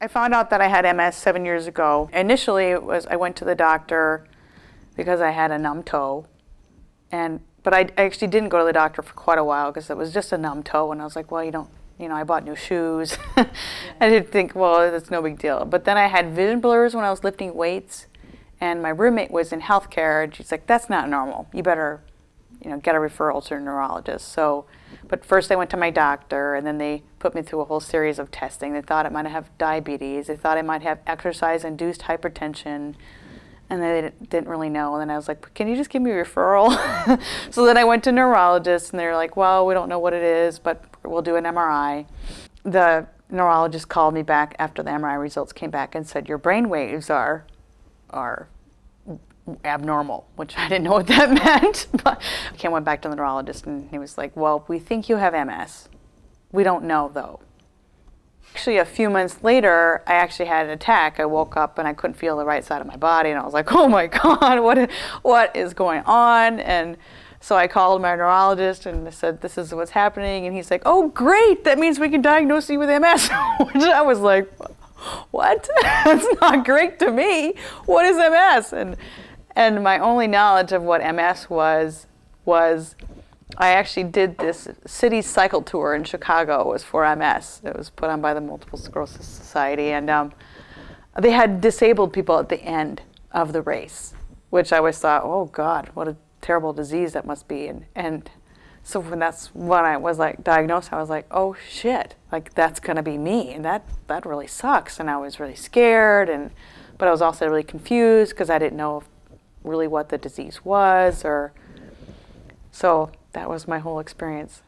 I found out that I had MS 7 years ago. Initially, I went to the doctor because I had a numb toe, but I actually didn't go to the doctor for quite a while because it was just a numb toe, and I was like, well, I bought new shoes. I didn't think, well, that's no big deal. But then I had vision blurs when I was lifting weights, and my roommate was in healthcare, and she's like, that's not normal. You better, get a referral to a neurologist. But first I went to my doctor, and then they put me through a whole series of testing. They thought I might have diabetes. They thought I might have exercise-induced hypertension, and they didn't really know. And then I was like, can you just give me a referral? So then I went to neurologists, and they were like, well, we don't know what it is, but we'll do an MRI. The neurologist called me back after the MRI results came back and said, your brain waves are abnormal, which I didn't know what that meant. But I went back to the neurologist, and he was like, well, we think you have MS. We don't know, though. Actually, a few months later, I actually had an attack. I woke up, and I couldn't feel the right side of my body, and I was like, oh my God, what is going on? And so I called my neurologist, and I said, this is what's happening. And he's like, oh, great, that means we can diagnose you with MS. Which I was like, what? That's not great to me. What is MS? And my only knowledge of what MS was I actually did this city cycle tour in Chicago. It was for MS. It was put on by the Multiple Sclerosis Society. And they had disabled people at the end of the race, which I always thought, oh God, what a terrible disease that must be. And so when I was like diagnosed, I was like, oh shit, like that's gonna be me. And that really sucks. And I was really scared, but I was also really confused because I didn't know really what the disease was, so that was my whole experience.